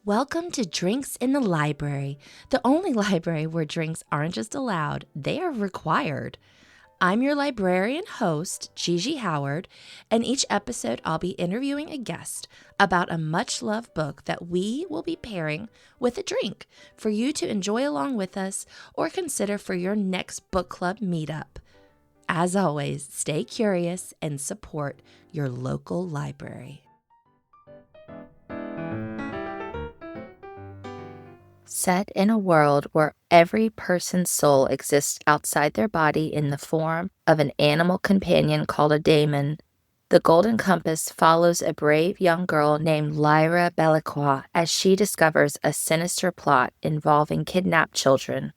Welcome to Drinks in the Library, the only library where drinks aren't just allowed, they are required. I'm your librarian host, Gigi Howard, and each episode I'll be interviewing a guest about a much-loved book that we will be pairing with a drink for you to enjoy along with us or consider for your next book club meetup. As always, stay curious and support your local library. Set in a world where every person's soul exists outside their body in the form of an animal companion called a daemon, The Golden Compass follows a brave young girl named Lyra Bellicqua as she discovers a sinister plot involving kidnapped children.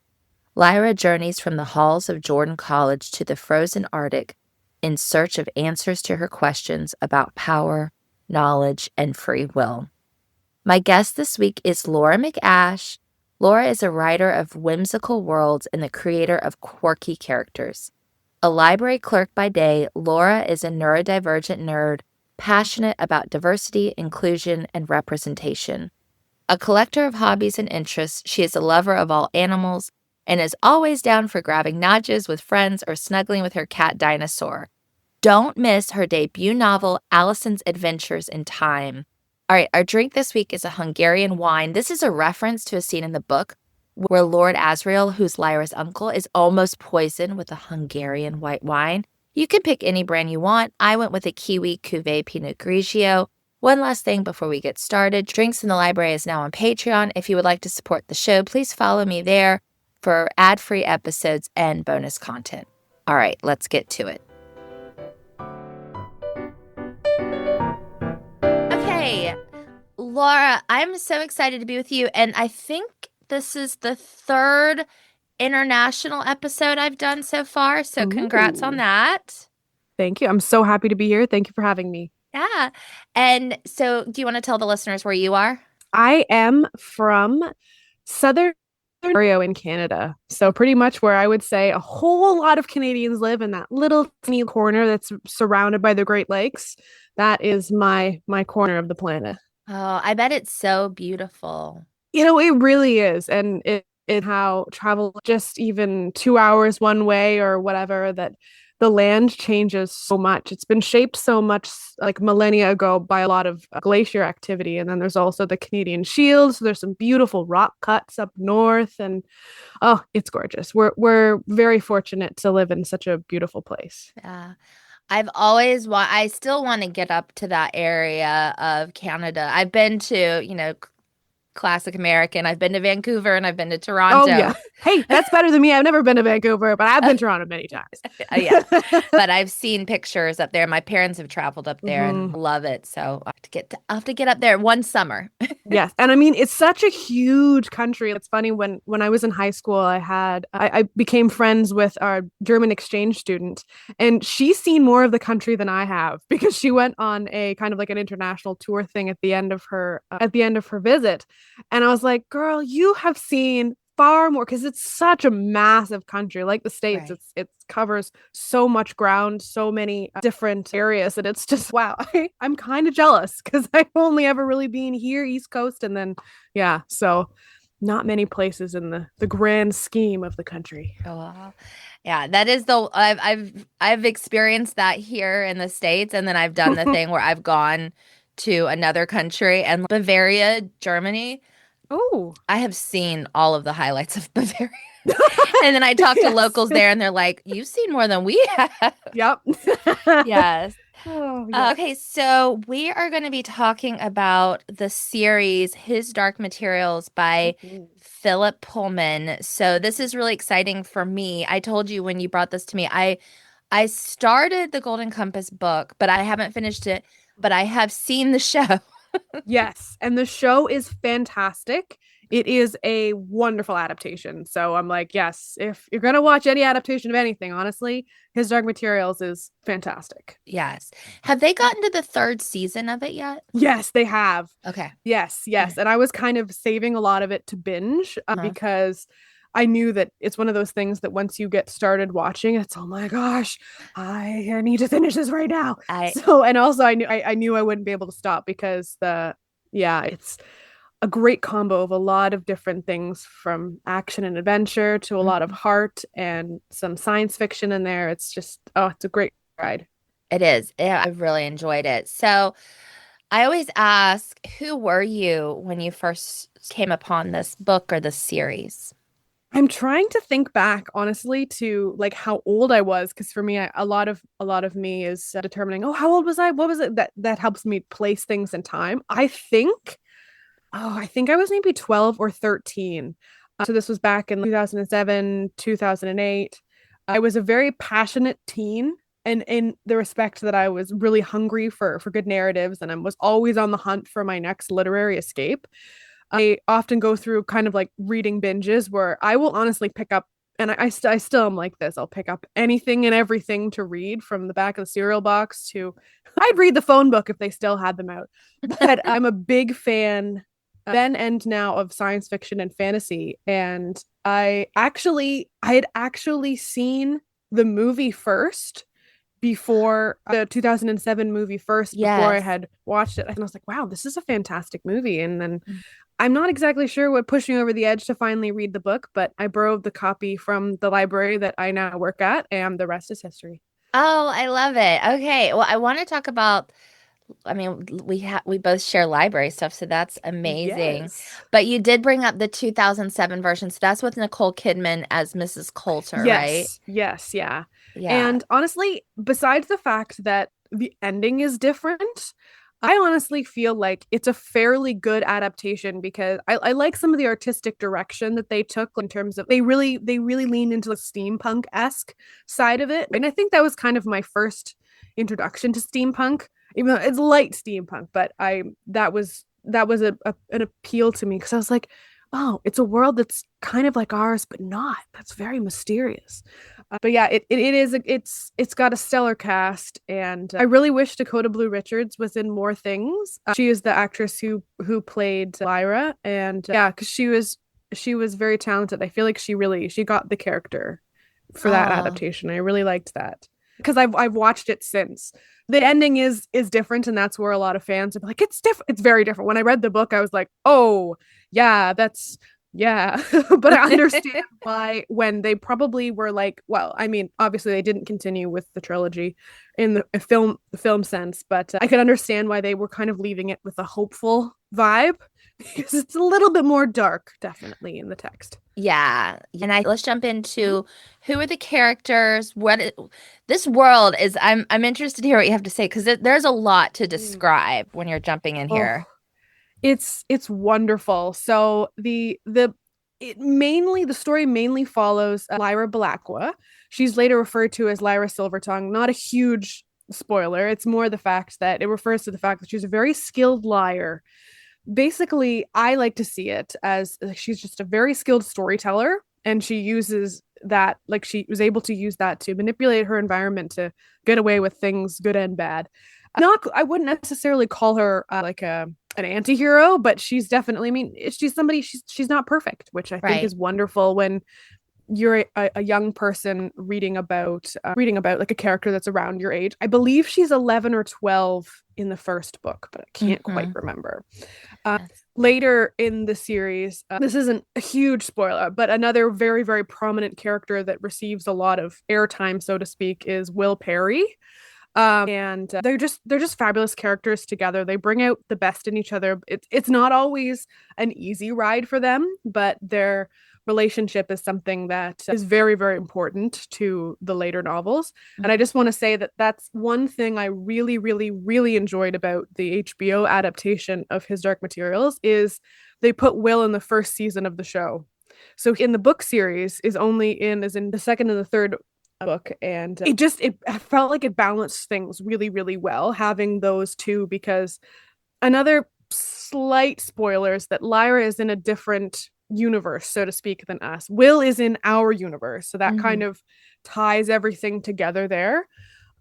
Lyra journeys from the halls of Jordan College to the frozen Arctic in search of answers to her questions about power, knowledge, and free will. My guest this week is Laura McAsh. Laura is a writer of whimsical worlds and the creator of quirky characters. A library clerk by day, Laura is a neurodivergent nerd, passionate about diversity, inclusion, and representation. A collector of hobbies and interests, she is a lover of all animals and is always down for grabbing nudges with friends or snuggling with her cat Dinosaur. Don't miss her debut novel, Allison's Adventures in Time. All right, our drink this week is a Hungarian wine. This is a reference to a scene in the book where Lord Asriel, who's Lyra's uncle, is almost poisoned with a Hungarian white wine. You can pick any brand you want. I went with a Kiwi Cuvée Pinot Grigio. One last thing before we get started. Drinks in the Library is now on Patreon. If you would like to support the show, please follow me there for ad-free episodes and bonus content. All right, let's get to it. Okay, Laura, I'm so excited to be with you, and I think this is the third international episode I've done so far, so congrats on that. Thank you. I'm so happy to be here. Thank you for having me. Yeah, and so do you want to tell the listeners where you are? I am from Southern Ontario in Canada. So pretty much where I would say a whole lot of Canadians live in that little tiny corner that's surrounded by the Great Lakes. That is my corner of the planet. Oh, I bet it's so beautiful. It really is. And it how travel just even 2 hours one way or whatever, that the land changes so much. It's been shaped so much like millennia ago by a lot of glacier activity. And then there's also the Canadian Shield. So there's some beautiful rock cuts up north, and oh, it's gorgeous. We're very fortunate to live in such a beautiful place. Yeah. I still want to get up to that area of Canada. I've been to, classic American. I've been to Vancouver and I've been to Oh yeah. Toronto. Hey, that's better than me. I've never been to Vancouver, but I've been to Toronto many times. Yeah. But I've seen pictures up there. My parents have traveled up there and Mhm. love it. So I'll have to get up there one summer. Yes. And I mean, it's such a huge country. It's funny when I was in high school, I became friends with our German exchange student, and she's seen more of the country than I have because she went on a kind of like an international tour thing at the end of her visit. And I was like, girl, you have seen far more, because it's such a massive country like the States. Right. It covers so much ground, so many different areas, and it's just wow. I'm kind of jealous because I've only ever really been here East Coast, and then yeah, so not many places in the grand scheme of the country. Oh, wow. Yeah, that is I've experienced that here in the States, and then I've done the thing where I've gone to another country, and Bavaria, Germany. Oh. I have seen all of the highlights of Bavaria. And then I talk to Yes. locals there and they're like, you've seen more than we have. Yep. Yes. Oh, yes. Okay, so we are going to be talking about the series His Dark Materials by Mhm. Phillip Pullman. So this is really exciting for me. I told you when you brought this to me, I started the Golden Compass book, but I haven't finished it, but I have seen the show. Yes, and the show is fantastic. It is a wonderful adaptation. So I'm like, yes, if you're going to watch any adaptation of anything, honestly, His Dark Materials is fantastic. Yes. Have they gotten to the third season of it yet? Yes, they have. Okay. Yes, yes. And I was kind of saving a lot of it to binge Uh-huh. because I knew that it's one of those things that once you get started watching, it's oh my gosh, I need to finish this right now. I So, and also I knew I wouldn't be able to stop because yeah, it's a great combo of a lot of different things from action and adventure to a lot of Mhm. heart and some science fiction in there. It's just, oh, it's a great ride. It is. Yeah, I really enjoyed it. So I always ask, who were you when you first came upon this book or this series? I'm trying to think back honestly to like how old I was because for me a lot of me is determining, oh, how old was I? What was it that helps me place things in time. I think I was maybe 12 or 13. So this was back in 2007, 2008. I was a very passionate teen and in the respect that I was really hungry for good narratives and I was always on the hunt for my next literary escape. I often go through kind of like reading binges where I will honestly pick up, and I still am like this. I'll pick up anything and everything to read from the back of the cereal box to, I'd read the phone book if they still had them out. But I'm a big fan then and now of science fiction and fantasy. And I had actually seen the movie first before the 2007 movie first before I Yes. had watched it. And I was like, wow, this is a fantastic movie. And then I'm not exactly sure what pushed me over the edge to finally read the book, but I borrowed the copy from the library that I now work at, and the rest is history. Oh, I love it. Okay. Well, I want to talk about, I mean, we both share library stuff, so that's amazing. Yes. But you did bring up the 2007 version, so that's with Nicole Kidman as Mrs. Coulter, right? Yes, yeah. Yeah. And honestly, besides the fact that the ending is different, I honestly feel like it's a fairly good adaptation because I like some of the artistic direction that they took in terms of they really lean into the steampunk-esque side of it. And I think that was kind of my first introduction to steampunk, even though it's light steampunk, but I that was an appeal to me because I was like, oh, it's a world that's kind of like ours, but not. That's very mysterious. But yeah, it is it's got a stellar cast, and I really wish Dakota Blue Richards was in more things. She is the actress who played Lyra, and yeah, because she was very talented. I feel like she got the character for that Oh. adaptation. I really liked that because I've watched it since. The ending is different, and that's where a lot of fans are like, it's different. It's very different. When I read the book, I was like, oh yeah, that's yeah. But I understand why when they probably were like, well, I mean, obviously they didn't continue with the trilogy in the film sense, but I could understand why they were kind of leaving it with a hopeful vibe because it's a little bit more dark, definitely in the text. Yeah. And let's jump into who are the characters? This world is I'm interested to hear what you have to say because there's a lot to Mm. describe when you're jumping in Oh, here. it's wonderful. So the story mainly follows Lyra Blackwa. She's later referred to as Lyra Silvertongue. Not a huge spoiler. It's more the fact that it refers to the fact that she's a very skilled liar. Basically, I like to see it as like, she's just a very skilled storyteller, and she uses that like she was able to use that to manipulate her environment to get away with things good and bad. Not I wouldn't necessarily call her like a an anti-hero, but she's definitely, I mean, she's somebody, she's not perfect, which I think Right. is wonderful when you're a young person reading about like a character that's around your age. I believe she's 11 or 12 in the first book, but I can't quite Hmm. remember. uh, Yes. Later in the series, this isn't a huge spoiler, but another very, very prominent character that receives a lot of airtime, so to speak, is Will Perry. And they're just fabulous characters together. They bring out the best in each other. It's not always an easy ride for them, but their relationship is something that is very, very important to the later novels. And I just want to say that that's one thing I really, really, really enjoyed about the HBO adaptation of His Dark Materials is they put Will in the first season of the show. So in the book series is in the second and the third book, and it felt like it balanced things really, really well having those two, because another slight spoilers that Lyra is in a different universe, so to speak, than us. Will is in our universe, so that Hmm. kind of ties everything together there.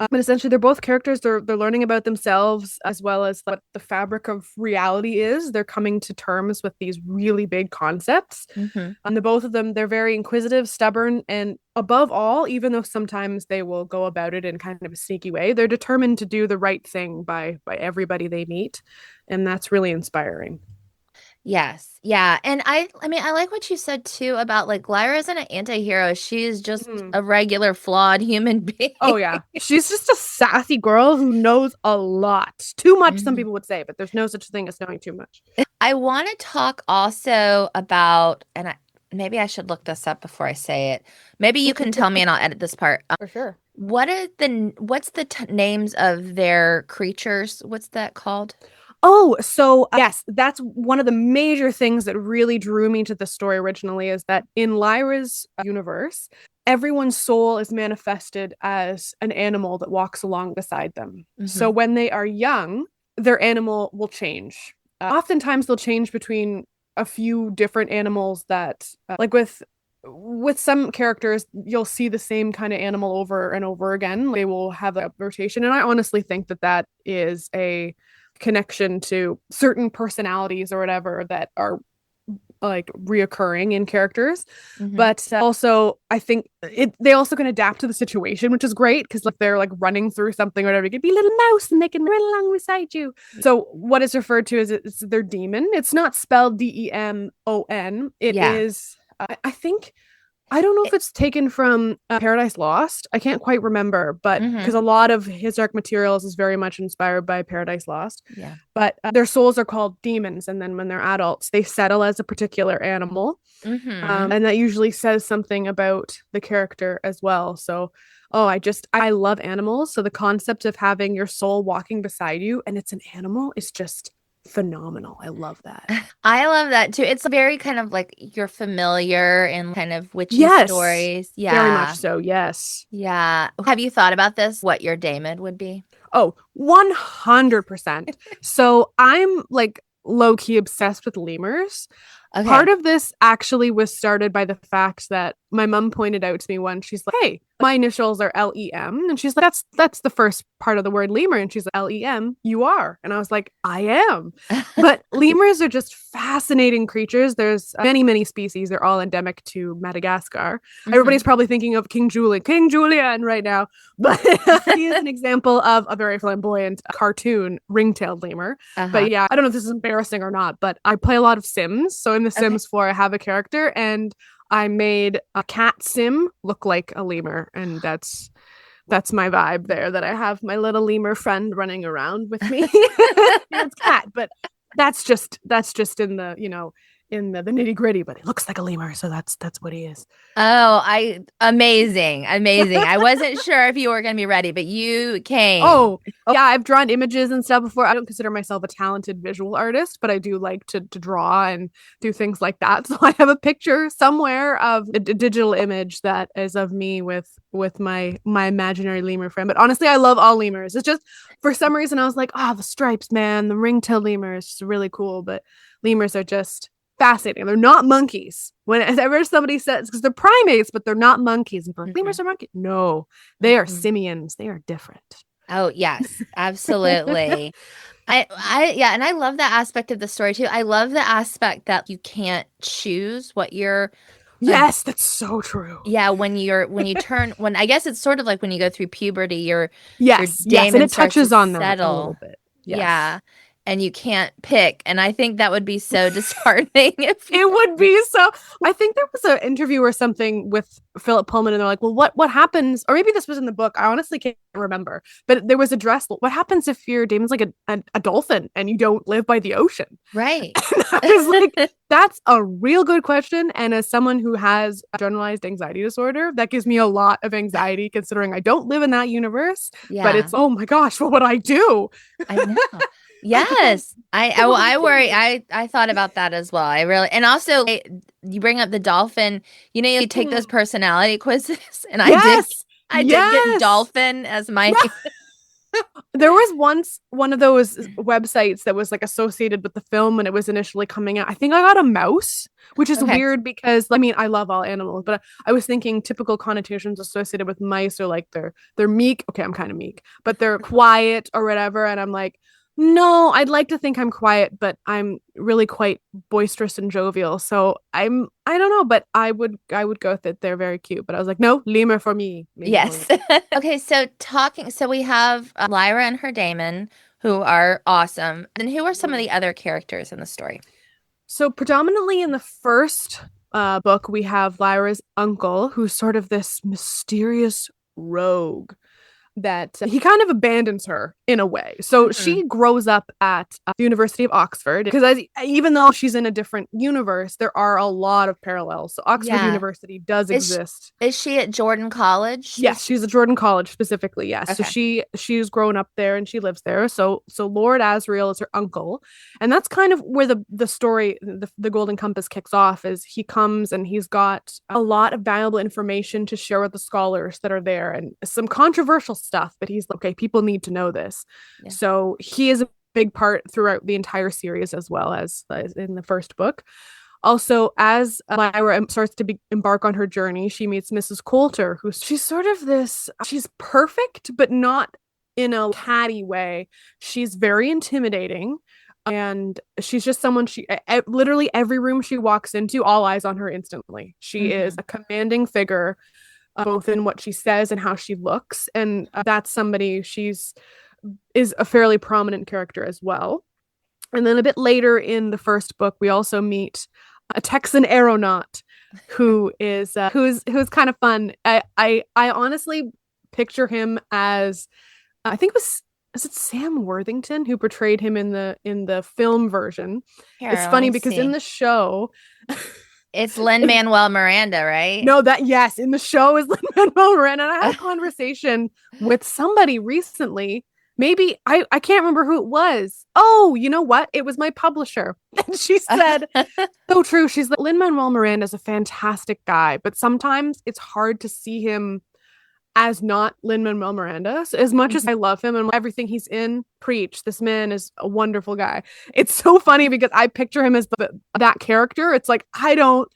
But essentially, they're both characters. They're learning about themselves as well as what the fabric of reality is. They're coming to terms with these really big concepts. Hmm. And the both of them, they're very inquisitive, stubborn, and above all, even though sometimes they will go about it in kind of a sneaky way, they're determined to do the right thing by everybody they meet, and that's really inspiring. Yes. Yeah. And I mean, I like what you said too about like Lyra isn't an anti-hero. She is just Mhm. a regular flawed human Oh being. yeah. She's just a sassy girl who knows a lot. Too much, some Mhm. people would say, but there's no such thing as knowing too much. I want to talk also about, and maybe I should look this up before I say it. Maybe you can tell me and I'll edit this part. For sure. What's the t names of their creatures? What's that called? Oh, so yes, that's one of the major things that really drew me to the story originally is that in Lyra's universe, everyone's soul is manifested as an animal that walks along beside them. So Hmm. when they are young, their animal will change. Oftentimes they'll change between a few different animals that like with some characters you'll see the same kind of animal over and over again. They will have a rotation and I honestly think that that is a connection to certain personalities or whatever that are like reoccurring in characters. Hmm. But also, I think they also can adapt to the situation, which is great because if they're like running through something or whatever, you could be a little mouse and they can run along beside you. So what is referred to as it's their demon. It's not spelled Demon. It Yeah. is. I think I don't know if it's taken from Paradise Lost. I can't quite remember, but because Hmm. a lot of his dark materials is very much inspired by Paradise Lost. Yeah. But their souls are called demons, and then when they're adults, they settle as a particular animal, Hmm. and that usually says something about the character as well. So, oh, I love animals. So the concept of having your soul walking beside you and it's an animal is just phenomenal. I love that. I love that too. It's very kind of like you're familiar in kind of witchy Yes, stories. very much Yeah. so. Yes. Yeah. Have you thought about this? What your Damon would be? Oh, 100%. So I'm like low key obsessed with lemurs. Part Okay. of this actually was started by the fact that my mom pointed out to me once. She's like, "Hey, my initials are LEM," and she's like, "That's the first part of the word lemur," and she's like, "LEM, you are," and I was like, "I am." But lemurs are just fascinating creatures. There's many species. They're all endemic to Madagascar. Everybody's Hmm. probably thinking of King Julian right now, but he is an example of a very flamboyant cartoon ring-tailed lemur. Uh-huh. But yeah, I don't know if this is embarrassing or not, but I play a lot of Sims. So in The Okay. Sims 4, I have a character and I made a cat sim look like a lemur. And that's my vibe there, that I have my little lemur friend running around with me. It's cat, but that's just in the, in the nitty gritty, but it looks like a lemur, so that's what he is. Oh, amazing. Amazing. I wasn't sure if you were going to be ready, but you came. Oh, yeah, I've drawn images and stuff before. I don't consider myself a talented visual artist, but I do like to draw and do things like that. So I have a picture somewhere of a digital image that is of me with my imaginary lemur friend. But honestly, I love all lemurs. It's just for some reason I was like, oh, the stripes, man, the ring-tailed lemur is just really cool. But lemurs are just fascinating. They're not monkeys. Whenever somebody says, because they're primates, but they're not monkeys, and they're like, lemurs Mhm. are monkeys. No, they are Mhm. simians. They are different. Oh, yes, absolutely. Yeah, and I love that aspect of the story too. I love the aspect that you can't choose what you're, uh, Yes, that's so true. yeah, when you turn, when I guess it's sort of like when you go through puberty, your Yes, yes, and daemon it starts to touches on that a little settle. bit. Yes. Yeah, and you can't pick. And I think that would be so disheartening if you, It would be so. I think there was an interview or something with Philip Pullman, and they're like, "Well, what happens?" Or maybe this was in the book. I honestly can't remember. But there was a dress. What happens if your damon's like a dolphin and you don't live by the ocean? right. And I was like, "That's a real good question." And as someone who has a generalized anxiety disorder, that gives me a lot of anxiety, considering I don't live in that universe. But Yeah. it's oh my gosh, what would I do? I know. Yes. Well, What would I kill worry. me? I thought about that as well. I really, and also you bring up the dolphin, you take those personality quizzes and Yes. I did get Yes. dolphin as my There was once one of those websites that was like associated with the film when it was initially coming out. I think I got a mouse, which is Okay. weird because I mean I love all animals, but I was thinking typical connotations associated with mice are like they're meek. Okay, I'm kind of meek, but they're quiet or whatever. And I'm like, no, I'd like to think I'm quiet, but I'm really quite boisterous and jovial. So I don't know, but I would go with it. They're very cute. But I was like, no, lemur for me. Lemur for me. Yes. Okay, so we have Lyra and her daemon who are awesome. And who are some of Mhm. the other characters in the story? So predominantly in the first book, we have Lyra's uncle, who's sort of this mysterious rogue that he kind of abandons her in a way. So Mhm. she grows up at the University of Oxford because even though she's in a different universe, there are a lot of parallels. So Oxford Yeah. University does Is exist. is she at Jordan College Yes, she's at Jordan College specifically. Yes, so Okay. she's grown up there and she lives there. So Lord Asriel is her uncle, and that's kind of where the story, the Golden Compass kicks off. Is he comes and he's got a lot of valuable information to share with the scholars that are there, and some controversial stuff. But he's like, okay, people need to know this. Yeah. So he is a big part throughout the entire series as well as in the first book. Also, as Lyra starts to embark on her journey, she meets Mrs. Coulter, she's sort of she's perfect, but not in a catty way. She's very intimidating. And she's just someone literally every room she walks into, all eyes on her instantly. She is Mhm. a commanding figure, both in what she says and how she looks. And that's somebody is a fairly prominent character as well. And then a bit later in the first book, we also meet a Texan aeronaut who's kind of fun. I honestly picture him as I think it was is it Sam Worthington who portrayed him in the film version. It's Here, let funny me because in see. the show, It's Lin-Manuel Miranda, right? no, that yes, in the show is Lin-Manuel Miranda. And I had a conversation with somebody recently. Maybe I can't remember who it was. Oh, you know what? It was my publisher. And she said, so true. She's like, Lin-Manuel Miranda is a fantastic guy, but sometimes it's hard to see him as not Lin-Manuel Miranda. So as much as I love him and everything he's in, preach, this man is a wonderful guy. It's so funny because I picture him as that character. It's like, I don't,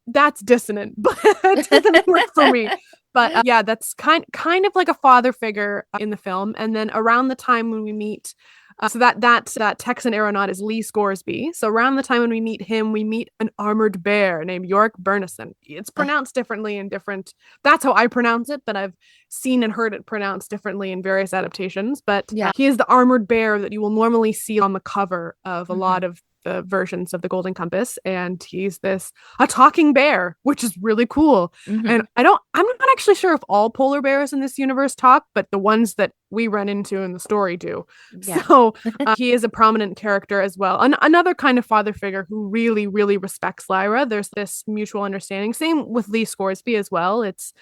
that's dissonant, but it doesn't work for me. But yeah, that's kind of like a father figure in the film. And then around the time when we meet, that Texan aeronaut is Lee Scoresby. So around the time when we meet him, we meet an armored bear named York Burnison. It's pronounced differently in different. That's how I pronounce it, but I've seen and heard it pronounced differently in various adaptations. But Yeah. he is the armored bear that you will normally see on the cover of a Mhm. lot of the versions of the Golden Compass, and he's a talking bear, which is really cool. And Mhm. I'm not actually sure if all polar bears in this universe talk, but the ones that we run into in the story do. Yeah. So he is a prominent character as well. Another kind of father figure who really, really respects Lyra. There's this mutual understanding. Same with Lee Scoresby as well. It's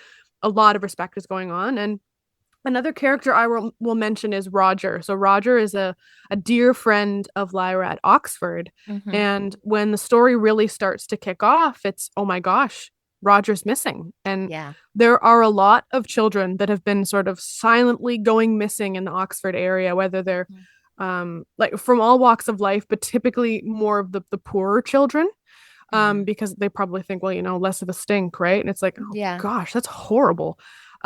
a lot of respect is going on. And another character I will mention is Roger. So Roger is a dear friend of Lyra at Oxford. Mhm. And when the story really starts to kick off, it's, oh my gosh, Roger's missing. And Yeah. there are a lot of children that have been sort of silently going missing in the Oxford area, whether they're Mhm. like from all walks of life, but typically more of the poorer children. Mhm. Because they probably think, well, less of a stink, right? And it's like, oh Yeah. gosh, that's horrible.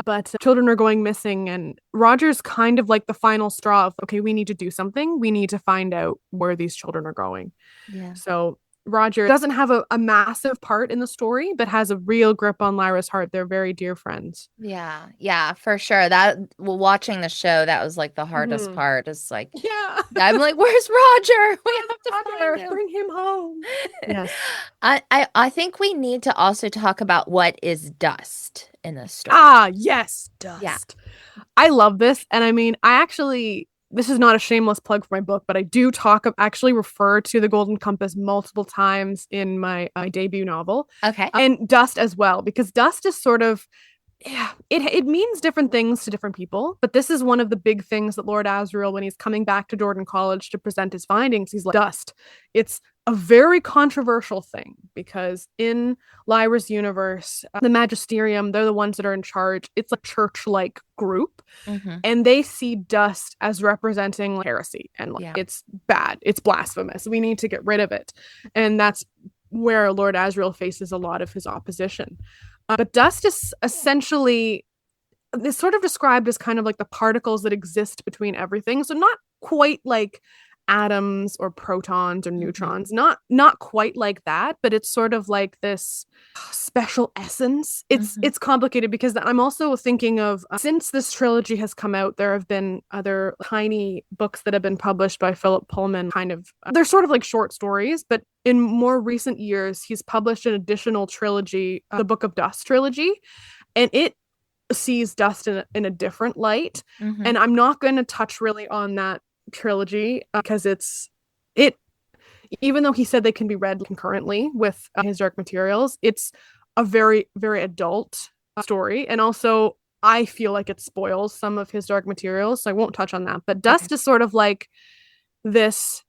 But children are going missing, and Roger's kind of like the final straw of, okay, we need to do something. We need to find out where these children are going. Yeah. So Roger doesn't have a massive part in the story, but has a real grip on Lyra's heart. They're very dear friends. Yeah. Yeah, for sure. Watching the show, that was like the hardest Mm-hmm. part. Is like Yeah. I'm like, where's Roger? We have to find Roger, him. bring him home. Yes. I think we need to also talk about what is dust in this story. Ah, yes, Yeah. dust. I love this. And I mean, this is not a shameless plug for my book, but I do actually refer to the Golden Compass multiple times in my debut novel Okay. and dust as well, because dust is sort of, yeah, it means different things to different people. But this is one of the big things that Lord Asriel, when he's coming back to Jordan College to present his findings, he's like, dust. It's a very controversial thing because in Lyra's universe, the Magisterium, they're the ones that are in charge. It's a church-like group, Mm-hmm. and they see dust as representing heresy, and Yeah. it's bad, it's blasphemous, we need to get rid of it. And that's where Lord Asriel faces a lot of his opposition. But dust is essentially, it's sort of described as kind of like the particles that exist between everything. So not quite like atoms or protons or Mhm. neutrons. Not quite like that, but it's sort of like this special essence. Mhm. It's complicated because I'm also thinking of since this trilogy has come out, there have been other tiny books that have been published by Philip Pullman. Kind of, they're sort of like short stories, but in more recent years, he's published an additional trilogy, the Book of Dust trilogy, and it sees dust in a different light. Mhm. And I'm not going to touch really on that trilogy because it even though he said they can be read concurrently with his Dark Materials, it's a very, very adult story. And also, I feel like it spoils some of his Dark Materials. So I won't touch on that. But Okay. Dust is sort of like this.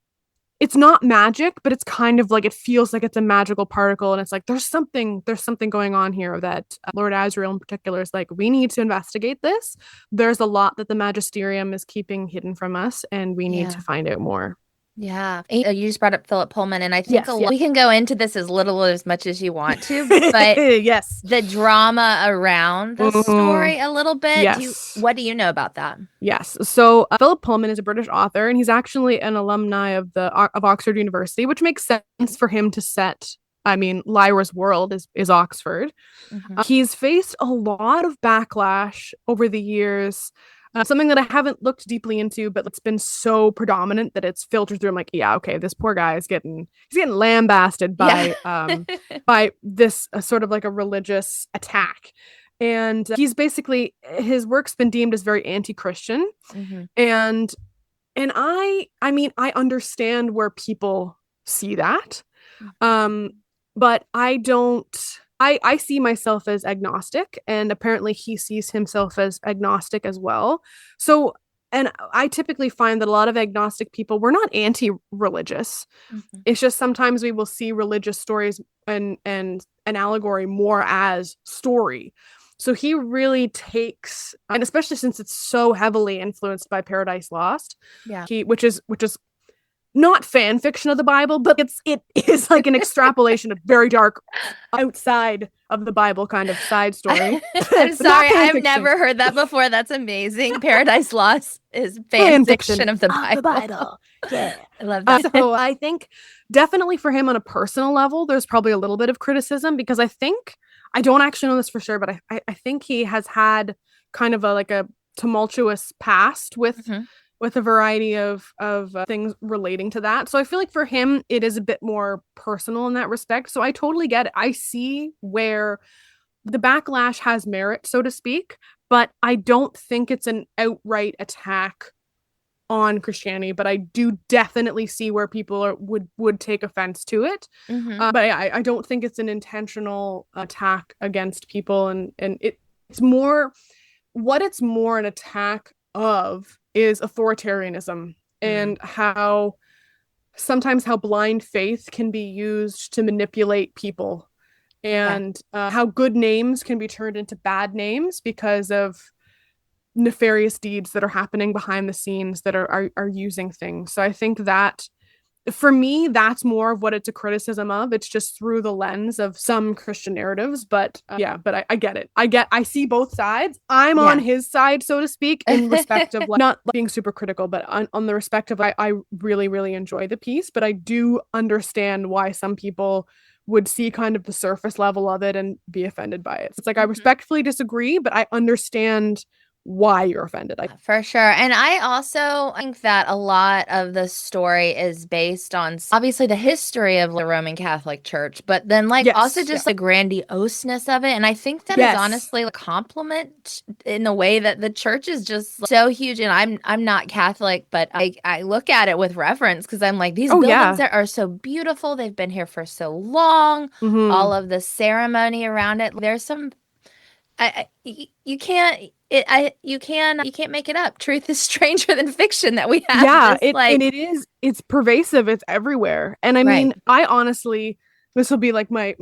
It's not magic, but it's kind of like it feels like it's a magical particle, and it's like there's something going on here that Lord Asriel in particular is like, we need to investigate this. There's a lot that the Magisterium is keeping hidden from us, and we need to Yeah. find out more. Yeah. You just brought up Philip Pullman, and I think Yes, we yes. can go into this as little or as much as you want to, but Yes. the drama around the Mhm. story a little bit. Yes. What do you know about that? Yes. So Philip Pullman is a British author, and he's actually an alumni of Oxford University, which makes sense for him to set. I mean, Lyra's world is Oxford. Hmm. He's faced a lot of backlash over the years. Something that I haven't looked deeply into, but it's been so predominant that it's filtered through. I'm like, yeah, okay, this poor guy is getting lambasted Yeah. by this sort of like a religious attack. And he's basically his work's been deemed as very anti-Christian. Hmm. And I mean, I understand where people see that. Hmm. Um, but I don't I see myself as agnostic, and apparently he sees himself as agnostic as well. So, and I typically find that a lot of agnostic people, we're not anti-religious. Hmm. It's just sometimes we will see religious stories and an allegory more as story. So he really takes, and especially since it's so heavily influenced by Paradise Lost, Yeah. he which is not fan fiction of the Bible, but it is like an extrapolation of very dark outside of the Bible kind of side story. I'm But not sorry, fan I've fiction. never heard that before. That's amazing. Paradise Lost is fan Fan fiction fiction of the of the Bible. Bible. Yeah. I love that. So I think definitely for him on a personal level, there's probably a little bit of criticism because I don't actually know this for sure, but I think he has had kind of a tumultuous past Hmm. with a variety of things relating to that. So I feel like for him, it is a bit more personal in that respect. So I totally get it. I see where the backlash has merit, so to speak, but I don't think it's an outright attack on Christianity, but I do definitely see where people would take offense to it. Hmm. But I don't think it's an intentional attack against people, and it's more what it's more an attack of is authoritarianism Mm. and how sometimes how blind faith can be used to manipulate people Yeah. and how good names can be turned into bad names because of nefarious deeds that are happening behind the scenes that are using things. So I think that for me, that's more of what it's a criticism of. It's just through the lens of some Christian narratives. But yeah, but I get it. I see both sides. I'm on Yeah. his side, so to speak, in respect of like, not being super critical, but on the respect of I really, really enjoy the piece. But I do understand why some people would see kind of the surface level of it and be offended by it. It's like I Mhm. respectfully disagree, but I understand why you're offended. For sure. And I also think that a lot of the story is based on obviously the history of the Roman Catholic Church, but then like also Yes, just yeah, the grandioseness of it. And I think that is yes, honestly a compliment in the way that the church is just so huge. And I'm not Catholic, but I look at it with reverence because I'm like, these oh buildings yeah, that are so beautiful. They've been here for so long. mm-hmm. All of the ceremony around it. There's some you can't you can't make it up. Truth is stranger than fiction that we have Yeah, this it's pervasive, it's everywhere. And I right. mean, I honestly this will be like my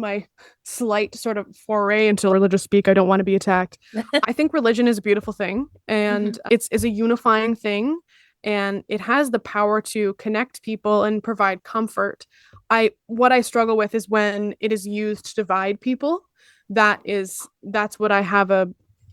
slight sort of foray into religious speak. I don't want to be attacked. I think religion is a beautiful thing and Hmm. it's a unifying thing and it has the power to connect people and provide comfort. I what I struggle with is when it is used to divide people. That's what I have a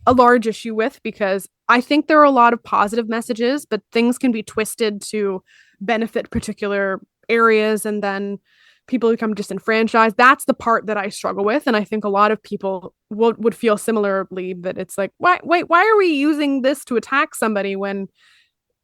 large issue with because I think there are a lot of positive messages, but things can be twisted to benefit particular areas, and then people become disenfranchised. That's the part that I struggle with, and I think a lot of people would feel similarly, that it's like, why are we using this to attack somebody when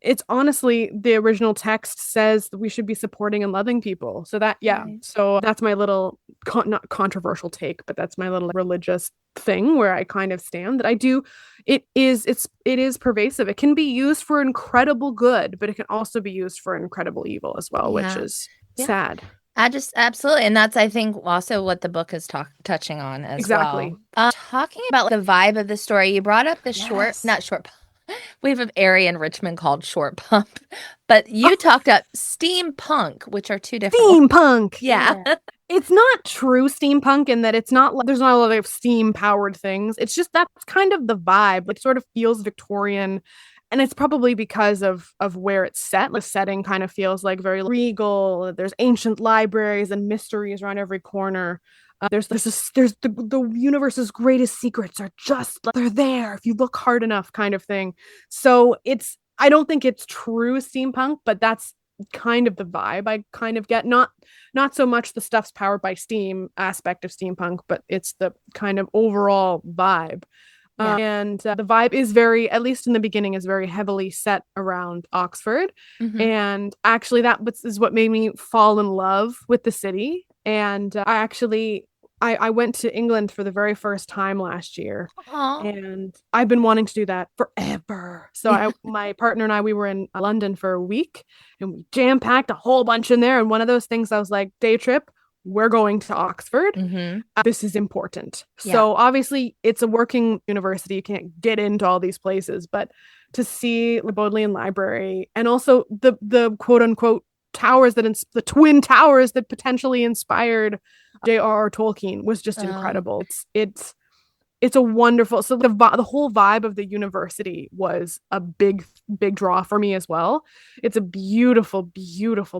it's honestly, the original text says that we should be supporting and loving people. So that, yeah. Right. So that's my little not controversial take, but that's my little religious thing where I kind of stand, that I do. It is pervasive. It can be used for incredible good, but it can also be used for incredible evil as well, which Yeah. is Yeah. sad. I just absolutely, and that's I think also what the book is touching on as Exactly. well. Talking about the vibe of the story, you brought up the short, Yes. not short. We have an area in Richmond called short pump, but you talked about steampunk, which are two different words. Steampunk. Yeah. It's not true steampunk in that it's not like there's not a lot of steam powered things. It's just that's kind of the vibe. It sort of feels Victorian, and it's probably because of where it's set. The setting kind of feels like very regal. There's ancient libraries and mysteries around every corner. There's the universe's greatest secrets are just like they're there if you look hard enough, kind of thing. So it's I don't think it's true steampunk, but that's kind of the vibe I kind of get. Not so much the stuff's powered by steam aspect of steampunk, but it's the kind of overall vibe. Yeah. And the vibe is very, at least in the beginning, is very heavily set around Oxford. Hmm. And actually, is what made me fall in love with the city. And I went to England for the very first time last year, Oh. and I've been wanting to do that forever. So Yeah. my partner and I, we were in London for a week, and we jam packed a whole bunch in there. And one of those things, I was like, day trip, we're going to Oxford. Hmm. This is important. Yeah. So obviously, it's a working university. You can't get into all these places, but to see the Bodleian Library and also the quote unquote towers the twin towers that potentially inspired J.R.R. Tolkien was just Oh. incredible. It's a wonderful, so the whole vibe of the university was a big draw for me as well. It's a beautiful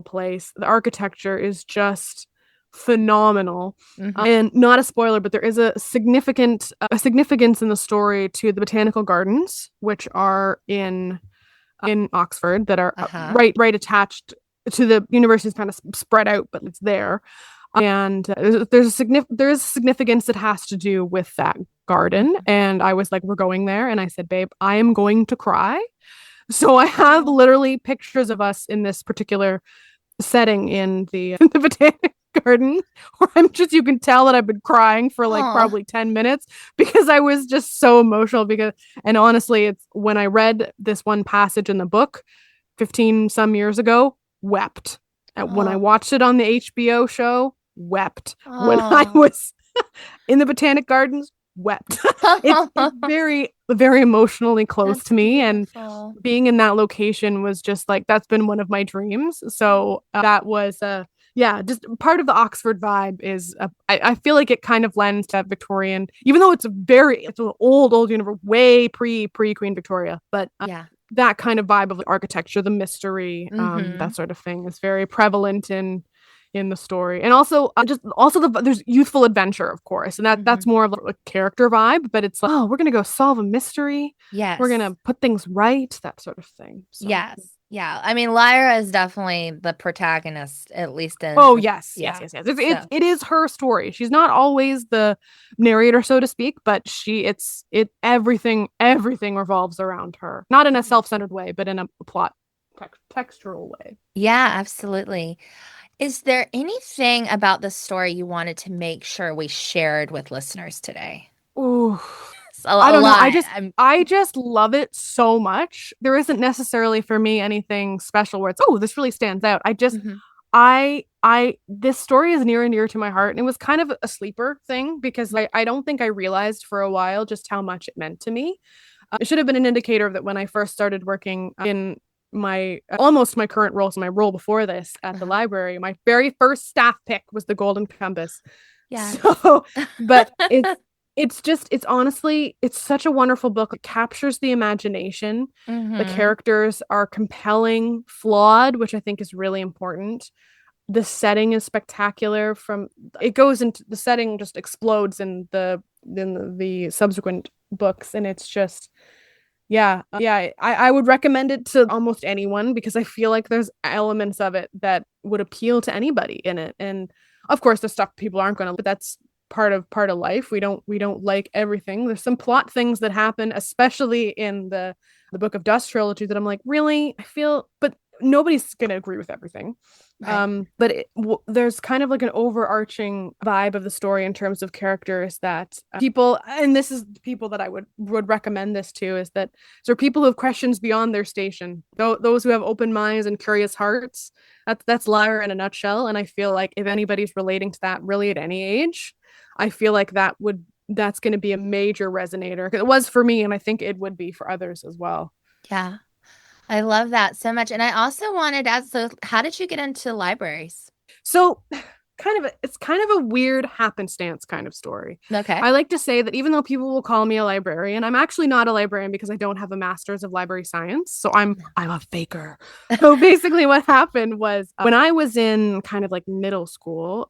place. The architecture is just phenomenal. Hmm. And not a spoiler, but there is a significance in the story to the botanical gardens, which are in Oxford, that are Uh-huh. right attached to the university's kind of spread out, but it's there. And there is significance that has to do with that garden. Mhm. And I was like, we're going there, and I said, babe, I am going to cry. So I have Oh. literally pictures of us in this particular setting in the botanic garden, where you can tell that I've been crying for like Oh. probably 10 minutes because I was just so emotional. And honestly, it's when I read this one passage in the book 15 some years ago, wept. And when I Oh. watched it on the HBO show, wept. When I Oh. was in the Botanic Gardens, wept. It's very emotionally close That's to me, and beautiful. being in that location was just like that's been one of my dreams. So that was yeah, just part of the Oxford vibe is I feel like it kind of lends to Victorian, even though it's an old universe, way pre Queen Victoria, but Yeah. that kind of vibe of the architecture, the mystery, Hmm. that sort of thing is very prevalent in the story. And also there's youthful adventure, of course, and that's Hmm. more of a character vibe, but it's like, oh, we're gonna go solve a mystery, we're Yes. gonna put things right, that sort of thing. So Yes. Yeah. I mean, Lyra is definitely the protagonist, at least in oh the, yes, yeah. it So, it is her story. She's not always the narrator, so to speak, but everything revolves around her, not in a self-centered way, but in a plot textural way. yeah, absolutely. Is there anything about the story you wanted to make sure we shared with listeners today? Ooh, So, I a don't know. lot. I'm, I just love it so much. There isn't necessarily for me anything special where it's, oh, this really stands out. Mhm. I this story is near and dear to my heart, and it was kind of a sleeper thing because I don't think I realized for a while just how much it meant to me. It should have been an indicator that when I first started working in my almost my current role, so my role before this at the Uh-huh. library, my very first staff pick was the Golden Compass. Yes. So, but it's honestly it's such a wonderful book. It captures the imagination. The Hmm. characters are compelling, flawed, which I think is really important. The setting is spectacular. From it goes into the setting just explodes in the subsequent books, and it's just Yeah. I would recommend it to almost anyone because I feel like there's elements of it that would appeal to anybody in it. And of course, there's stuff people aren't going to, but that's part of life. We don't like everything. There's some plot things that happen, especially in the Book of Dust trilogy, that I'm like, really? I feel, but nobody's going to agree with everything. Right. But there's kind of like an overarching vibe of the story in terms of characters that people, and this is people that I would recommend this to, is that there are people who have questions beyond their station. Those who have open minds and curious hearts. That's Lyra in a nutshell. And I feel like if anybody's relating to that really at any age, I feel like that's going to be a major resonator. It was for me, and I think it would be for others as well. Yeah. I love that so much. And I also wanted to ask, so how did you get into libraries? So it's kind of a weird happenstance kind of story. Okay. I like to say that even though people will call me a librarian, I'm actually not a librarian because I don't have a master's of library science. So I'm a faker. So basically what happened was when I was in kind of like middle school,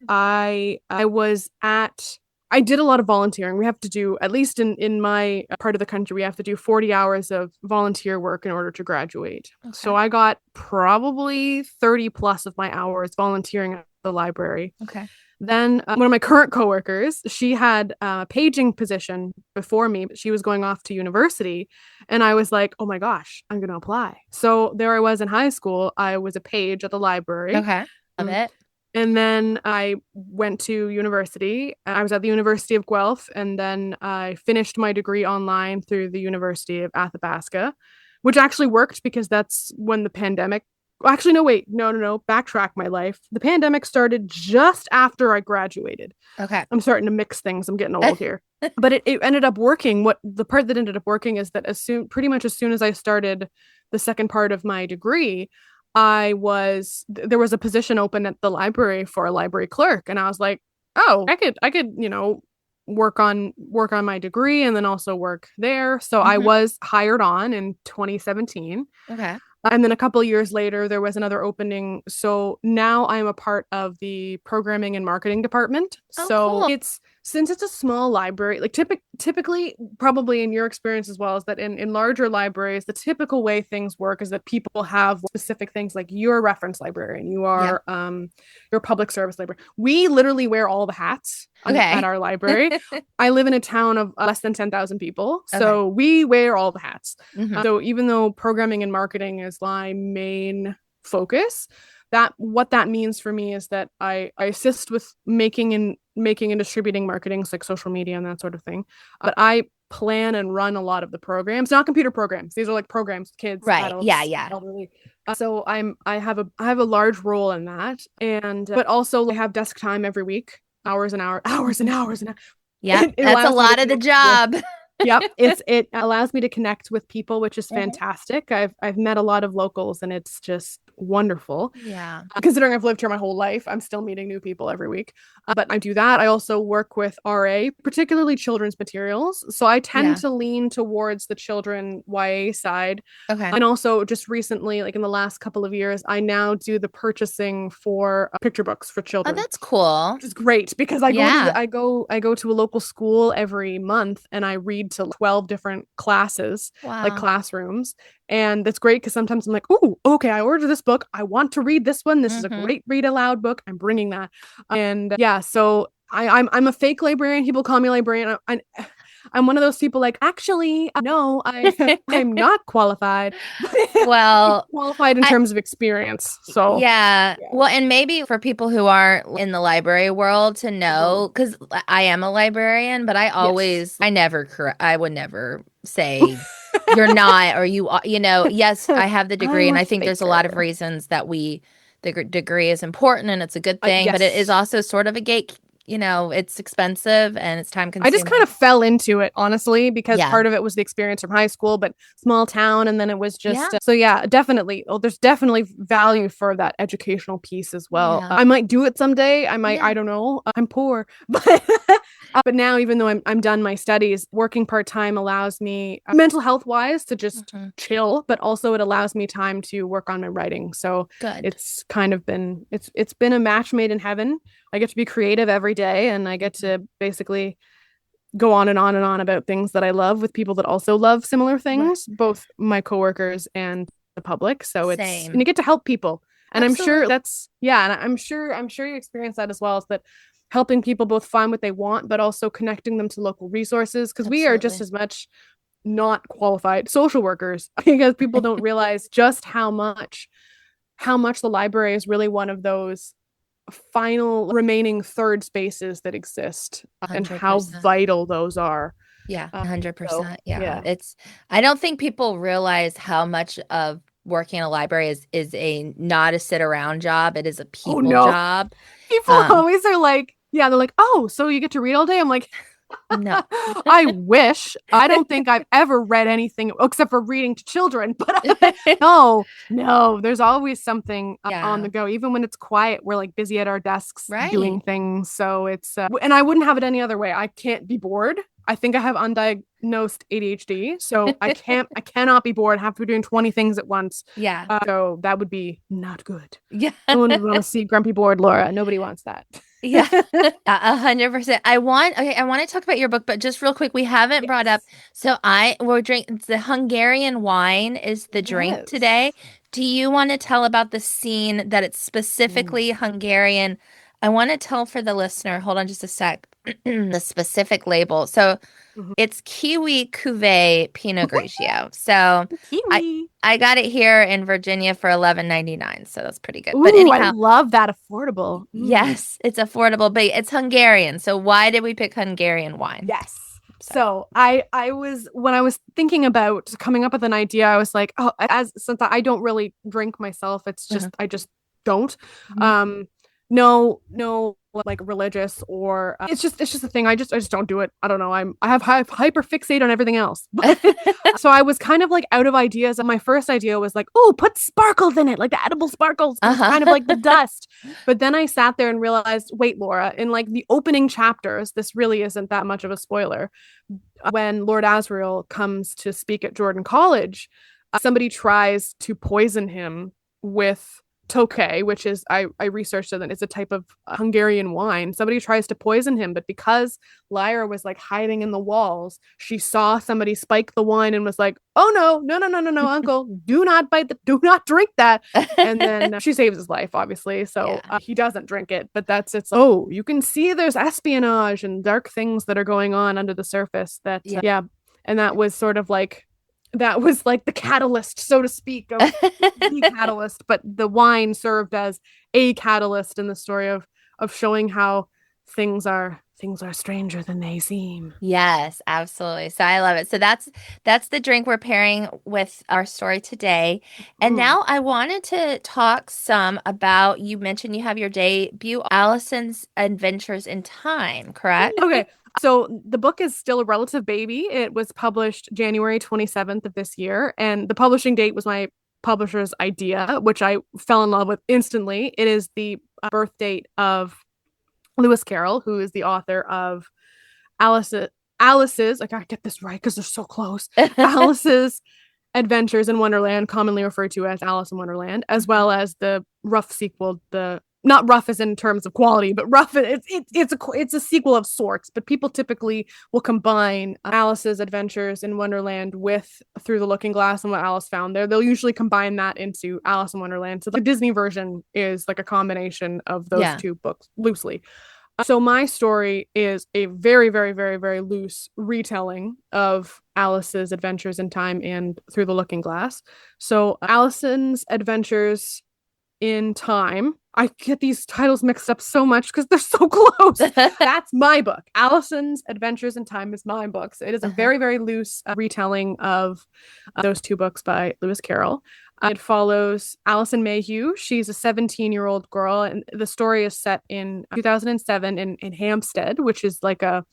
I did a lot of volunteering. We have to do, at least in my part of the country, we have to do 40 hours of volunteer work in order to graduate. Okay. So I got probably 30 plus of my hours volunteering at the library. Okay. Then one of my current coworkers, she had a paging position before me, but she was going off to university. And I was like, oh my gosh, I'm going to apply. So there I was in high school. I was a page at the library. Okay. Love it. And then I went to university. I was at the University of Guelph, and then I finished my degree online through the University of Athabasca, which actually worked because that's when the pandemic. Actually, no, wait, no. Backtrack my life. The pandemic started just after I graduated. Okay. I'm starting to mix things. I'm getting old here. But it ended up working. What the part that ended up working is that pretty much as soon as I started the second part of my degree, there was a position open at the library for a library clerk, and I was like, oh, I could work on my degree and then also work there. So I was hired on in 2017. Okay. And then a couple of years later, there was another opening. So now I'm a part of the programming and marketing department. Oh, So cool. since it's a small library, like typically, probably in your experience as well, is that in larger libraries, the typical way things work is that people have specific things, like you're a reference librarian, you are your public service librarian. We literally wear all the hats at Okay. our library. I live in a town of less than 10,000 people, so we wear all the hats. So even though programming and marketing is my main focus, what that means for me is that I assist with making and distributing marketing, so like social media and that sort of thing. But I plan and run a lot of the programs, not computer programs. These are like programs, kids, Right. adults, Yeah. elderly. So I have a large role in that, and but also I have desk time every week, hours and hours, hours and hours and hours. Yeah. It That's a allows me to lot of the connect with job. Yep, it allows me to connect with people, which is fantastic. I've met a lot of locals, and it's just wonderful. Yeah. Considering I've lived here my whole life, I'm still meeting new people every week. But I do that. I also work with RA, particularly children's materials. So I tend to lean towards the children YA side. Okay. And also just recently, like in the last couple of years, I now do the purchasing for picture books for Oh, children, that's cool. which is great because I go to a local school every month, and I read to 12 different classes, like Wow. classrooms. And that's great because sometimes I'm like, oh, okay, I ordered this book. I want to read this one. This is a great read aloud book. I'm bringing that. And so I'm a fake librarian. People call me a librarian. I'm one of those people like, actually, no, I'm not qualified. Well, Qualified in terms of experience. So yeah. Well, and maybe for people who aren't in the library world to know, because I am a librarian, but I would never say you're not, or you are, yes, I have the degree. I'm And a I think there's a lot of faker. reasons that the degree is important and it's a good thing, but it is Yes. also sort of a gate, it's expensive and it's time I just consuming. kind of fell into it, honestly, because Yeah. part of it was the experience from high school, but small town. And then it was just, Yeah. so yeah, definitely. Well, there's definitely value for that educational piece as well. Yeah. I might do it someday. Yeah. I don't know. I'm poor, but, but now, even though I'm done my studies, working part-time allows me mental health wise to just chill, but also it allows me time to work on my writing. So Good. it's kind of been a match made in heaven. I get to be creative every day, and I get to basically go on and on and on about things that I love with people that also love similar Right. things, both my coworkers and the public. So and Same. you get to help people. And I'm sure Absolutely. that's, yeah, and I'm sure you experience that as well, is that helping people both find what they want, but also connecting them to local resources. Because we are just Absolutely. as much not qualified social workers because people don't realize just how much the library is really one of those final remaining third spaces that exist, and how 100%. vital those are. Yeah, So 100%. Yeah. yeah. I don't think people realize how much of working in a library is a not a sit around job. It is a Oh people no. job. People Um, always are like, yeah, they're like, oh, so you get to read all day? I'm like, no. I wish. I don't think I've ever read anything except for reading to children, but no, no, there's always something on Yeah. the go. Even when it's quiet, we're like busy at our desks Right. doing things. So and I wouldn't have it any other way. I can't be bored. I think I have undiagnosed ADHD, so I cannot be bored. I have to be doing 20 things at once. Yeah. So that would be not good. Yeah. No one would want to see grumpy bored Laura. Nobody wants that. Yeah. 100%. I want to talk about your book, but just real quick, we haven't brought up. Yes. So we're drinking the Hungarian wine is the drink Yes. today. Do you want to tell about the scene that it's Ooh. specifically Hungarian? I want to tell for the listener, hold on just a sec, the specific label. So Mhm. it's Kiwi Cuvée Pinot Grigio. So I Kiwi. I got it here in Virginia for 11.99, so that's pretty good. But Ooh, I anyhow, love that affordable. yes, it's affordable, but it's Hungarian. So why did we pick Hungarian wine? Yes. So, So I was when I was thinking about coming up with an idea, I was like, oh, as since I don't really drink myself, it's just uh-huh. I just don't. Mhm. Um, no, like religious or it's just a thing. I just don't do it. I don't know. I have hyper fixate on everything else. But so I was kind of like out of ideas, and my first idea was like, oh, put sparkles in it, like the edible sparkles, because it's kind of like the Uh-huh. dust. But then I sat there and realized, wait, Laura, in like the opening chapters, this really isn't that much of a spoiler. When Lord Asriel comes to speak at Jordan College, somebody tries to poison him with Tokay, which is I researched it, and it's a type of Hungarian wine. Somebody tries to poison him, but because Lyra was like hiding in the walls, she saw somebody spike the wine and was like, "Oh no, no, no, no, no, no, Uncle, do not drink that." And then she saves his life, obviously. So Yeah. he doesn't drink it, but it's like, oh, you can see there's espionage and dark things that are going on under the surface. Yeah. Yeah, and that was like the catalyst, so to speak, of the catalyst, but the wine served as a catalyst in the story of showing how things are stranger than they seem. Yes, absolutely. So I love it. So that's the drink we're pairing with our story today. And Mm. now I wanted to talk some about, you mentioned you have your debut, Allison's Adventures in Time, correct? Okay, so the book is still a relative baby. It was published January 27th of this year, and the publishing date was my publisher's idea, which I fell in love with instantly. It is the birth date of Lewis Carroll, who is the author of Alice Alice's, I gotta get this right because they're so close. Alice's Adventures in Wonderland, commonly referred to as Alice in Wonderland, as well as the rough sequel, the not rough as in terms of quality, but rough. It's a sequel of sorts. But people typically will combine Alice's Adventures in Wonderland with Through the Looking Glass and What Alice Found There. They'll usually combine that into Alice in Wonderland. So the Disney version is like a combination of those Yeah. two books loosely. So my story is a very, very, very, very loose retelling of Alice's adventures in time and Through the Looking Glass. So Allison's Adventures in Time. I get these titles mixed up so much because they're so close. That's my book. Allison's Adventures in Time is my book. So it is a Uh-huh. very, very loose retelling of those two books by Lewis Carroll. It follows Allison Mayhew. She's a 17-year-old girl, and the story is set in 2007 in Hampstead, which is like a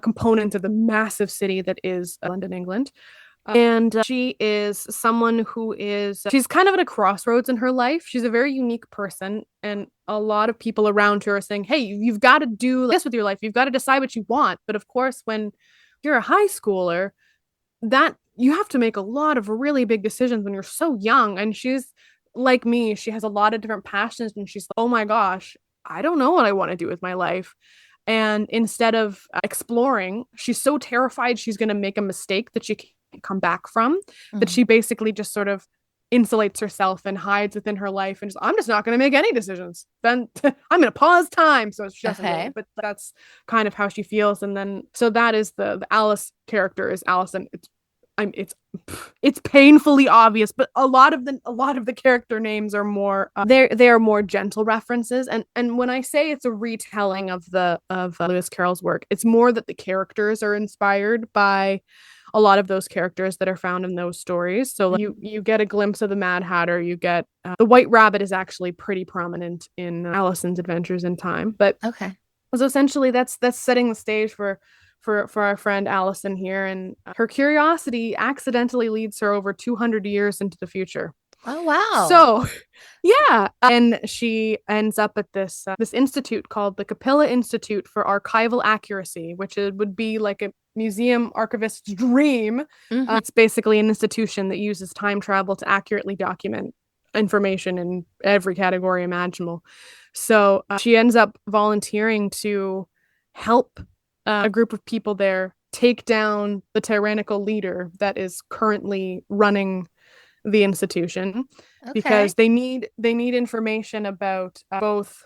component of the massive city that is London, England. And she is someone she's kind of at a crossroads in her life. She's a very unique person, and a lot of people around her are saying, hey, you've got to do this with your life. You've got to decide what you want. But of course, when you're a high schooler, that you have to make a lot of really big decisions when you're so young. And she's like me, she has a lot of different passions, and she's like, oh my gosh, I don't know what I want to do with my life. And instead of exploring, she's so terrified she's going to make a mistake that she can't come back from, that Mhm. she basically just sort of insulates herself and hides within her life and I'm just not going to make any decisions. Then I'm going to pause time. So she doesn't really, Okay. but that's kind of how she feels. And then, so that is the Alice character is Allison. I'm it's painfully obvious, but a lot of the character names are more they're more gentle references. And when I say it's a retelling of the of Lewis Carroll's work, it's more that the characters are inspired by a lot of those characters that are found in those stories. So like, you get a glimpse of the Mad Hatter. You get the White Rabbit is actually pretty prominent in Allison's Adventures in Time. But Okay. so essentially, that's setting the stage for our friend Allison here, and her curiosity accidentally leads her over 200 years into the future. Oh, wow. So, yeah, and she ends up at this institute called the Capella Institute for Archival Accuracy, which would be like a museum archivist's dream. Hmm. It's basically an institution that uses time travel to accurately document information in every category imaginable. So she ends up volunteering to help a group of people there take down the tyrannical leader that is currently running the institution, Okay. because they need information about both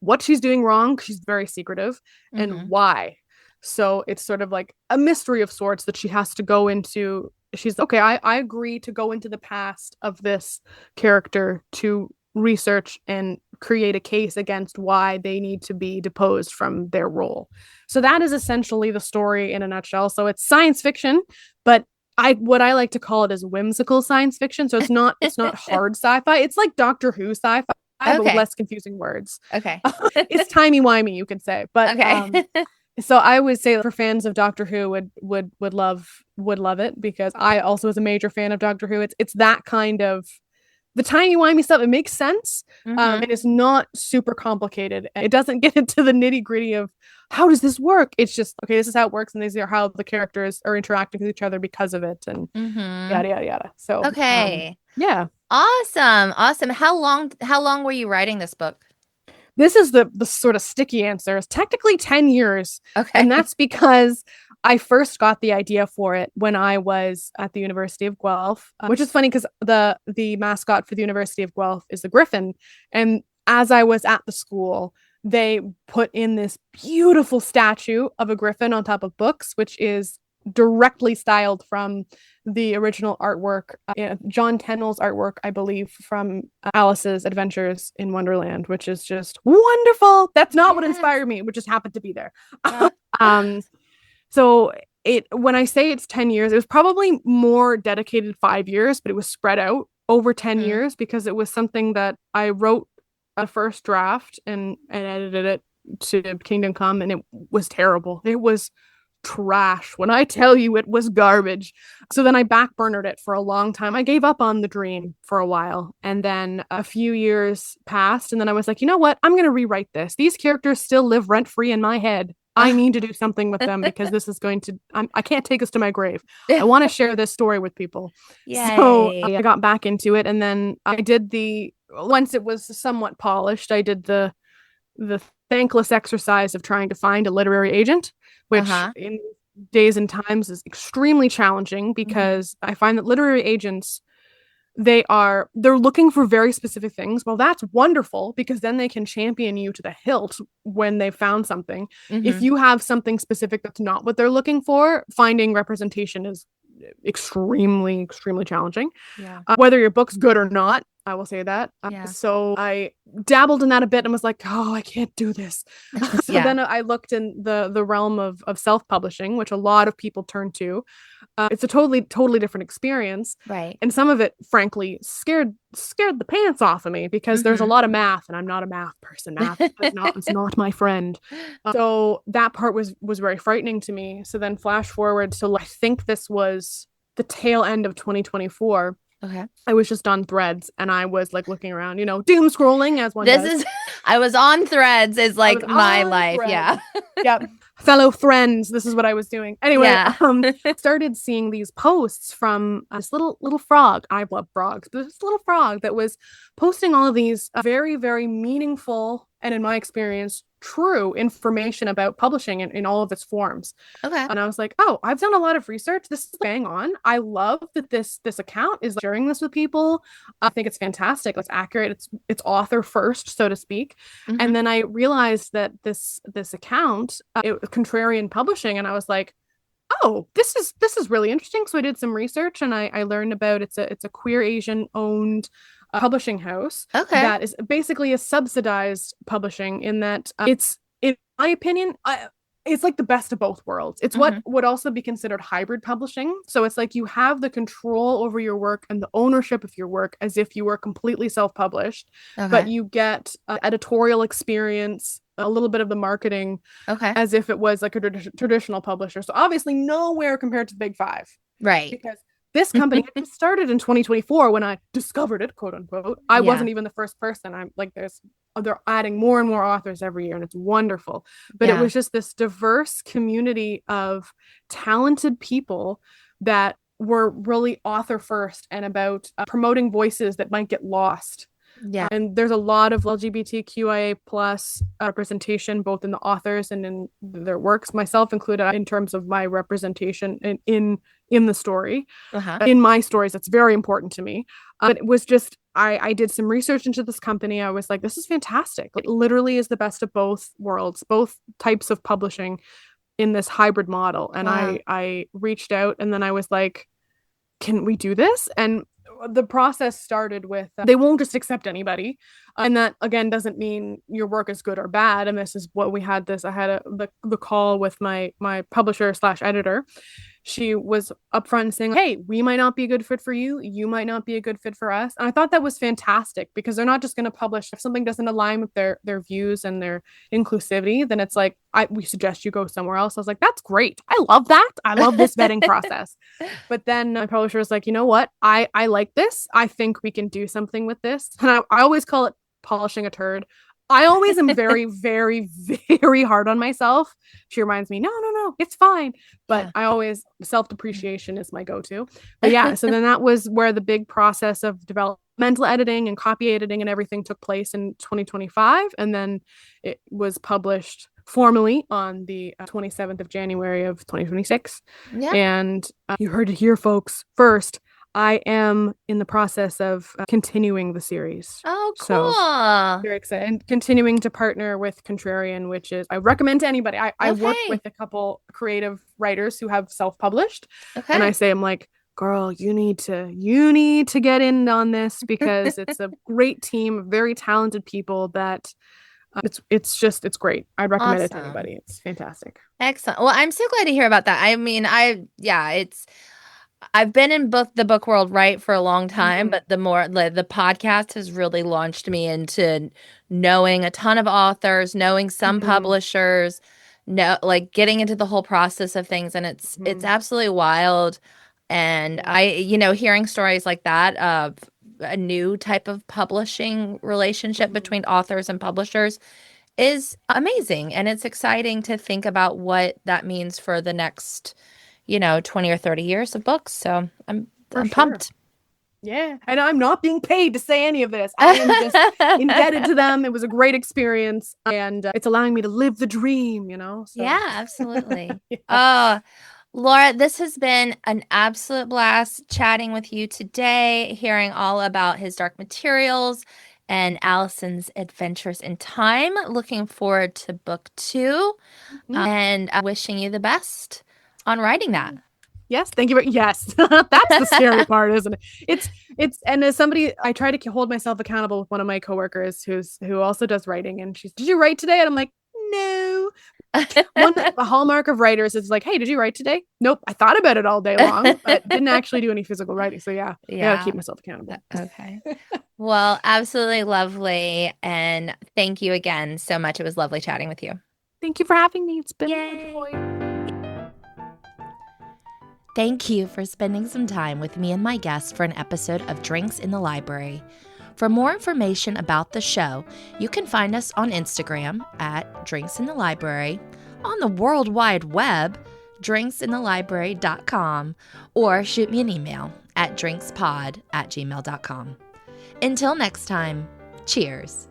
what she's doing wrong, she's very secretive, and Hmm. why. So it's sort of like a mystery of sorts that she has to go into. She's okay, I agree to go into the past of this character to research and create a case against why they need to be deposed from their role. So that is essentially the story in a nutshell. So it's science fiction, but what I like to call it is whimsical science fiction. So it's not hard sci-fi. It's like Doctor Who sci-fi, but with Okay. less confusing words. Okay. It's timey-wimey, you could say. But Okay. so I would say for fans of Doctor Who would love it, because I also was a major fan of Doctor Who. It's that kind of the timey-wimey stuff. It makes sense. Hmm. And it's not super complicated. It doesn't get into the nitty-gritty of how does this work. It's just okay, this is how it works, and these are how the characters are interacting with each other because of it, and Hmm. yada yada yada. So Okay. yeah. Awesome. Awesome. How long were you writing this book? This is the sort of sticky answer. It's technically 10 years. Okay. And that's because I first got the idea for it when I was at the University of Guelph, which is funny because the mascot for the University of Guelph is the Griffin. And as I was at the school, they put in this beautiful statue of a griffin on top of books, which is directly styled from the original artwork, John Tennell's artwork, I believe, from Alice's Adventures in Wonderland, which is just wonderful. That's not what Yes. inspired me, but just happened to be there. Uh, um, so when I say it's 10 years, it was probably more dedicated 5 years, but it was spread out over 10 mhm. years because it was something that I wrote a first draft and edited it to Kingdom Come, and it was terrible. It was trash. When I tell you it was garbage. So then I backburnered it for a long time. I gave up on the dream for a while. And then a few years passed. And then I was like, you know what? I'm going to rewrite this. These characters still live rent free in my head. I need to do something with them because this is going to, I can't take us to my grave. I want to share this story with people. So Yay. I got back into it. And then I did once it was somewhat polished, I did the thankless exercise of trying to find a literary agent, which Uh-huh. in days and times is extremely challenging Hmm. because I find that literary agents they're looking for very specific things. Well, that's wonderful because then they can champion you to the hilt when they've found something. If Hmm. you have something specific that's not what they're looking for, finding representation is extremely, extremely challenging. Yeah. Whether your book's good or not, I will say that. Yeah. So I dabbled in that a bit and was like, oh, I can't do this. So Yeah. then I looked in the realm of self-publishing, which a lot of people turn to. It's a totally different experience, Right. and some of it frankly scared the pants off of me because there's a Hmm. lot of math and I'm not a math person. Math is not it's not my friend. So that part was very frightening to me. So then flash forward to I think this was the tail end of 2024. Okay. I was just on Threads and I was like looking around, doom scrolling as one This does. is I was on Threads is I was like my on life. Threads. Yeah. Yep. Fellow friends, this is what I was doing. Anyway, Yeah. started seeing these posts from this little frog. I love frogs, but this little frog that was posting all of these very, very meaningful and in my experience, true information about publishing in all of its forms. Okay. And I was like, oh, I've done a lot of research. This is bang on. I love that this account is sharing this with people. I think it's fantastic. It's accurate. It's author first, so to speak. Mm-hmm. And then I realized that this account, it was Contrarian Publishing, and I was like, oh, this is really interesting. So I did some research, and I learned about it's a queer Asian owned publishing house Okay. that is basically a subsidized publishing in that it's, in my opinion, it's like the best of both worlds. It's what Mm-hmm. would also be considered hybrid publishing. So it's like you have the control over your work and the ownership of your work as if you were completely self-published, but Okay. you get editorial experience, a little bit of the marketing Okay. as if it was like a traditional publisher. So obviously nowhere compared to the big five, Right. because this company had just started in 2024 when I discovered it, quote unquote. I Yeah. wasn't even the first person. I'm like, they're adding more and more authors every year, and it's wonderful. But it Yeah. was just this diverse community of talented people that were really author first and about promoting voices that might get lost. Yeah. And there's a lot of LGBTQIA plus representation, both in the authors and in their works, myself included, in terms of my representation in the story. Uh-huh. In my stories, that's very important to me. But it was just, I did some research into this company. I was like, this is fantastic. It literally is the best of both worlds, both types of publishing in this hybrid model. And Wow. I reached out, and then I was like, can we do this? And the process started with they won't just accept anybody, and that again doesn't mean your work is good or bad. And this is what we had this I had the call with my publisher slash editor. She was upfront and saying, hey, we might not be a good fit for you, you might not be a good fit for us. And I thought that was fantastic, because they're not just going to publish if something doesn't align with their views and their inclusivity. Then it's like, we suggest you go somewhere else. I was like, that's great, I love that, I love this vetting process. But then my publisher was like, you know what? I like this. I think we can do something with this. And I always call it polishing a turd. I always am very, very, very hard on myself. She reminds me, no, no, no, it's fine. But Yeah. I always, self-depreciation is my go-to. But yeah, so then that was where the big process of developmental editing and copy editing and everything took place in 2025. And then it was published formally on the 27th of January of 2026. Yeah. And you heard it here, folks. First, I am in the process of continuing the series. Oh, So cool. very excited. And continuing to partner with Contrarian, which is, I recommend to anybody. I work Okay. with a couple creative writers who have self-published. And I Okay. say, I'm like, girl, you need to get in on this, because it's a great team of very talented people that it's great. I'd recommend it to Awesome. anybody. It's fantastic. Excellent. Well, I'm so glad to hear about that. I mean, I've been in both the book world, right, for a long time, Mhm. but the podcast has really launched me into knowing a ton of authors, knowing some Mhm. publishers, like getting into the whole process of things, and it's Mhm. absolutely wild. And Yeah. hearing stories like that of a new type of publishing relationship Mhm. between authors and publishers is amazing. And it's exciting to think about what that means for the next 20 or 30 years of books. So For I'm sure. pumped. Yeah. And I'm not being paid to say any of this. I am just indebted to them. It was a great experience, and it's allowing me to live the dream. So Yeah, absolutely. yeah. Oh, Laura, this has been an absolute blast chatting with you today, hearing all about his dark materials and Allison's adventures in time. Looking forward to book two, Mhm. and wishing you the best on writing that. Yes, thank you. Yes, that's the scary part, isn't it? And as somebody, I try to hold myself accountable with one of my coworkers who also does writing, and she's, did you write today? And I'm like, no. A hallmark of writers is like, hey, did you write today? Nope, I thought about it all day long, but didn't actually do any physical writing. So yeah, I gotta Yeah. keep myself accountable. Okay. Well, absolutely lovely. And thank you again so much. It was lovely chatting with you. Thank you for having me. It's been a Yay. joy. Thank you for spending some time with me and my guests for an episode of Drinks in the Library. For more information about the show, you can find us on Instagram at Drinks in the Library, on the World Wide Web, drinksinthelibrary.com, or shoot me an email at drinkspod@gmail.com. Until next time, cheers.